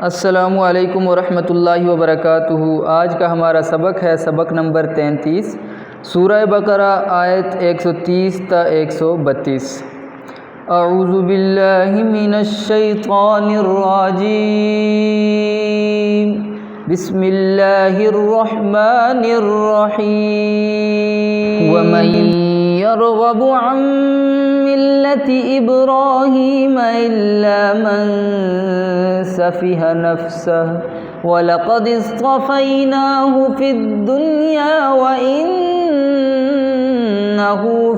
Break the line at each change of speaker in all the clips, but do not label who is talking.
السلام علیکم ورحمۃ اللہ وبرکاتہ۔ آج کا ہمارا سبق ہے سبق نمبر 33، سورہ بقرہ آیت 130 تا 132۔ اعوذ باللہ من الشیطان الرجیم، بسم اللہ الرحمن الرحیم۔ ومن يرغب عن ملة إبراهيم إلا من سفه نفسه ولقد اصطفيناه في الدنيا وإنه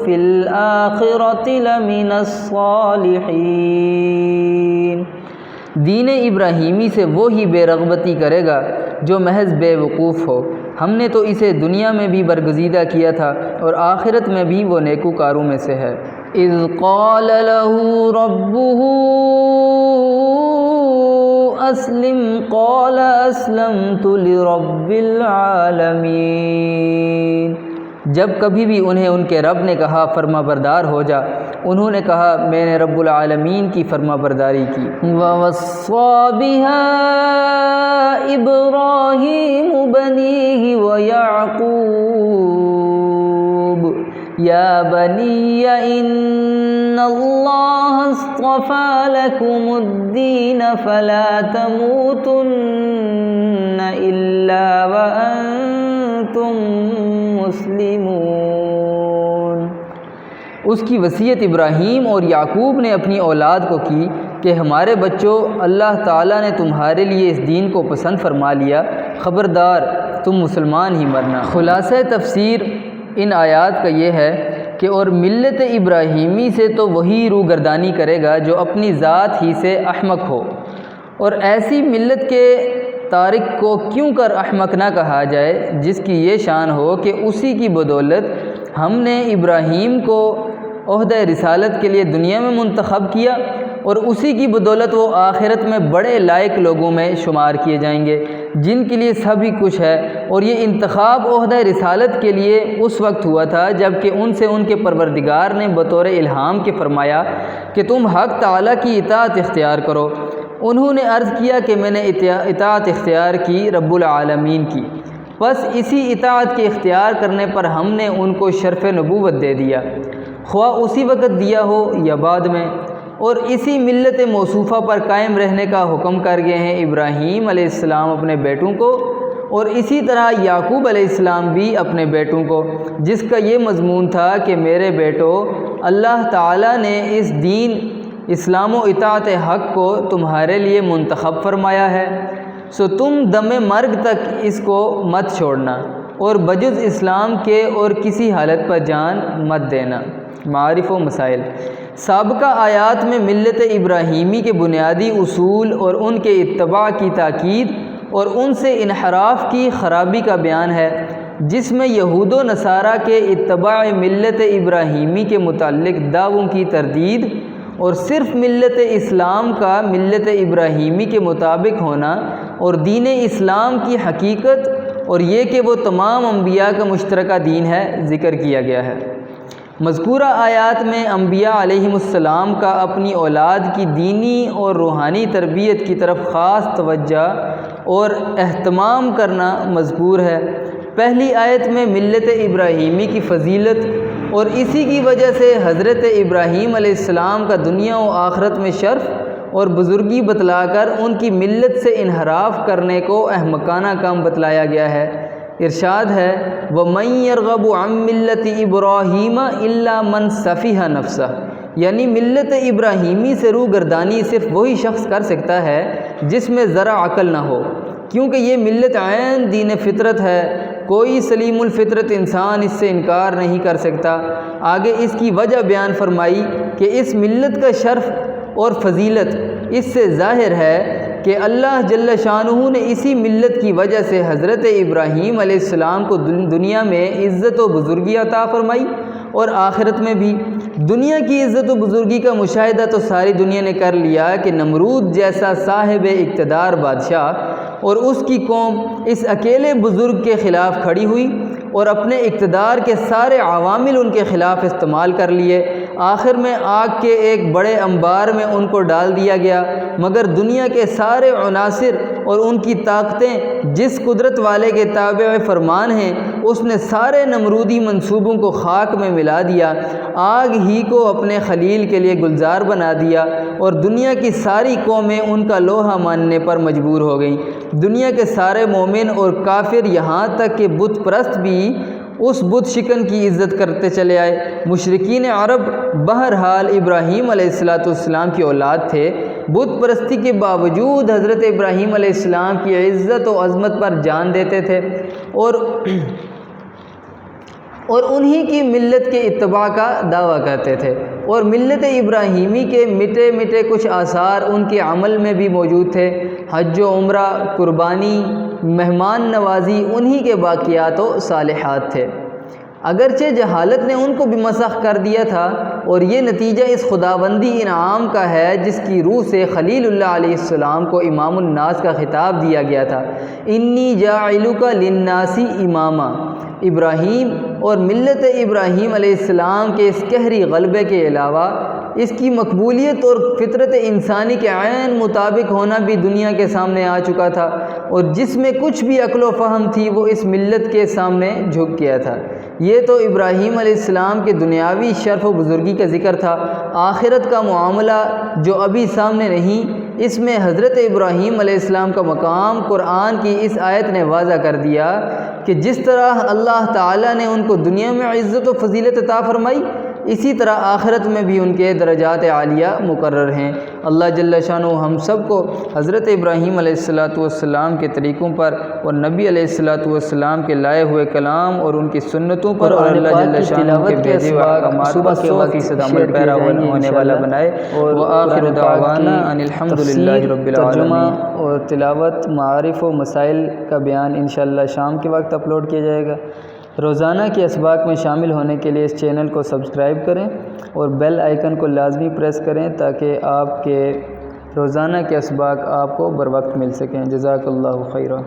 في الآخرة لمن الصالحين۔ دین ابراہیمی سے وہی بے رغبتی کرے گا جو محض بے وقوف ہو۔ ہم نے تو اسے دنیا میں بھی برگزیدہ کیا تھا اور آخرت میں بھی وہ نیکوکاروں میں سے ہے۔ اذ قال له ربه اسلم قال اسلمت لرب العالمین۔ جب کبھی بھی انہیں ان کے رب نے کہا فرما بردار ہو جا، انہوں نے کہا میں نے رب العالمین کی فرما برداری کی۔ وَوَصَّى بِهَا إِبْرَاهِيمُ بَنِيهِ وَيَعْقُوبُ يَا بَنِيَّ إِنَّ اللَّهَ اصْطَفَى لَكُمُ الدِّينَ فَلَا تَمُوتُنَّ إِلَّا وَأَنْتُمْ مسلمون۔ اس کی وصیت ابراہیم اور یعقوب نے اپنی اولاد کو کی کہ ہمارے بچوں، اللہ تعالیٰ نے تمہارے لیے اس دین کو پسند فرما لیا، خبردار تم مسلمان ہی مرنا۔ خلاصہ تفسیر ان آیات کا یہ ہے کہ اور ملت ابراہیمی سے تو وہی روگردانی کرے گا جو اپنی ذات ہی سے احمق ہو، اور ایسی ملت کے تارک کو کیوں کر احمق نہ کہا جائے جس کی یہ شان ہو کہ اسی کی بدولت ہم نے ابراہیم کو عہدہ رسالت کے لیے دنیا میں منتخب کیا، اور اسی کی بدولت وہ آخرت میں بڑے لائق لوگوں میں شمار کیے جائیں گے جن کے لیے سبھی کچھ ہے۔ اور یہ انتخاب عہدہ رسالت کے لیے اس وقت ہوا تھا جب کہ ان سے ان کے پروردگار نے بطور الہام کے فرمایا کہ تم حق تعالیٰ کی اطاعت اختیار کرو۔ انہوں نے عرض کیا کہ میں نے اطاعت اختیار کی رب العالمین کی، بس اسی اطاعت کے اختیار کرنے پر ہم نے ان کو شرف نبوت دے دیا، خواہ اسی وقت دیا ہو یا بعد میں، اور اسی ملت موصوفہ پر قائم رہنے کا حکم کر گئے ہیں ابراہیم علیہ السلام اپنے بیٹوں کو، اور اسی طرح یعقوب علیہ السلام بھی اپنے بیٹوں کو، جس کا یہ مضمون تھا کہ میرے بیٹو، اللہ تعالیٰ نے اس دین اسلام و اطاعت حق کو تمہارے لیے منتخب فرمایا ہے، سو تم دم مرگ تک اس کو مت چھوڑنا اور بجز اسلام کے اور کسی حالت پر جان مت دینا۔ معارف و مسائل۔ سابقہ آیات میں ملت ابراہیمی کے بنیادی اصول اور ان کے اتباع کی تاکید اور ان سے انحراف کی خرابی کا بیان ہے، جس میں یہود و نصارہ کے اتباع ملت ابراہیمی کے متعلق دعووں کی تردید اور صرف ملت اسلام کا ملت ابراہیمی کے مطابق ہونا اور دین اسلام کی حقیقت اور یہ کہ وہ تمام انبیاء کا مشترکہ دین ہے ذکر کیا گیا ہے۔ مذکورہ آیات میں انبیاء علیہم السلام کا اپنی اولاد کی دینی اور روحانی تربیت کی طرف خاص توجہ اور اہتمام کرنا مذکور ہے۔ پہلی آیت میں ملت ابراہیمی کی فضیلت اور اسی کی وجہ سے حضرت ابراہیم علیہ السلام کا دنیا و آخرت میں شرف اور بزرگی بتلا کر ان کی ملت سے انحراف کرنے کو احمقانہ کام بتلایا گیا ہے۔ ارشاد ہے وَمَن يَرْغَبُ عَن مِّلَّةِ إِبْرَاهِيمَ إِلَّا مَن سَفِهَ نَفْسَهُ، یعنی ملت ابراہیمی سے روگردانی صرف وہی شخص کر سکتا ہے جس میں ذرا عقل نہ ہو، کیونکہ یہ ملت عین دین فطرت ہے، کوئی سلیم الفطرت انسان اس سے انکار نہیں کر سکتا۔ آگے اس کی وجہ بیان فرمائی کہ اس ملت کا شرف اور فضیلت اس سے ظاہر ہے کہ اللہ جل شانہ نے اسی ملت کی وجہ سے حضرت ابراہیم علیہ السلام کو دنیا میں عزت و بزرگی عطا فرمائی اور آخرت میں بھی۔ دنیا کی عزت و بزرگی کا مشاہدہ تو ساری دنیا نے کر لیا کہ نمرود جیسا صاحب اقتدار بادشاہ اور اس کی قوم اس اکیلے بزرگ کے خلاف کھڑی ہوئی اور اپنے اقتدار کے سارے عوامل ان کے خلاف استعمال کر لیے۔ آخر میں آگ کے ایک بڑے انبار میں ان کو ڈال دیا گیا، مگر دنیا کے سارے عناصر اور ان کی طاقتیں جس قدرت والے کے تابع فرمان ہیں، اس نے سارے نمرودی منصوبوں کو خاک میں ملا دیا، آگ ہی کو اپنے خلیل کے لیے گلزار بنا دیا، اور دنیا کی ساری قومیں ان کا لوہا ماننے پر مجبور ہو گئیں۔ دنیا کے سارے مومن اور کافر، یہاں تک کہ بت پرست بھی اس بت شکن کی عزت کرتے چلے آئے۔ مشرکین عرب بہرحال ابراہیم علیہ السلام کی اولاد تھے، بت پرستی کے باوجود حضرت ابراہیم علیہ السلام کی عزت و عظمت پر جان دیتے تھے اور انہی کی ملت کے اتباع کا دعویٰ کرتے تھے، اور ملت ابراہیمی کے مٹے مٹے کچھ آثار ان کے عمل میں بھی موجود تھے۔ حج و عمرہ، قربانی، مہمان نوازی انہی کے باقیات و صالحات تھے۔ اگرچہ جہالت نے ان کو بھی مسخ کر دیا تھا، اور یہ نتیجہ اس خداوندی انعام کا ہے جس کی روح سے خلیل اللہ علیہ السلام کو امام الناس کا خطاب دیا گیا تھا۔ انی جاعلک للناس اماما۔ ابراہیم اور ملت ابراہیم علیہ السلام کے اس قہری غلبے کے علاوہ اس کی مقبولیت اور فطرت انسانی کے عین مطابق ہونا بھی دنیا کے سامنے آ چکا تھا، اور جس میں کچھ بھی عقل و فہم تھی وہ اس ملت کے سامنے جھک گیا تھا۔ یہ تو ابراہیم علیہ السلام کے دنیاوی شرف و بزرگی کا ذکر تھا۔ آخرت کا معاملہ جو ابھی سامنے نہیں، اس میں حضرت ابراہیم علیہ السلام کا مقام قرآن کی اس آیت نے واضح کر دیا کہ جس طرح اللہ تعالیٰ نے ان کو دنیا میں عزت و فضیلت عطا فرمائی، اسی طرح آخرت میں بھی ان کے درجات عالیہ مقرر ہیں۔ اللہ جل شانہ ہم سب کو حضرت ابراہیم علیہ السلام کے طریقوں پر اور نبی علیہ السلام کے لائے ہوئے کلام اور ان کی سنتوں پر اور اللہ جل شانہ کے بھیجے ہوئے احکامات پر 100% عمل پیرا ہونے والا بنائے۔ وآخر دعوانا ان الحمدللہ رب العالمین۔ ترجمہ اور تلاوت، معارف و مسائل کا بیان انشاءاللہ شام کے وقت اپلوڈ کیا جائے گا۔ روزانہ کے اسباق میں شامل ہونے کے لیے اس چینل کو سبسکرائب کریں اور بیل آئیکن کو لازمی پریس کریں تاکہ آپ کے روزانہ کے اسباق آپ کو بر وقت مل سکیں۔ جزاک اللہ خیرہ۔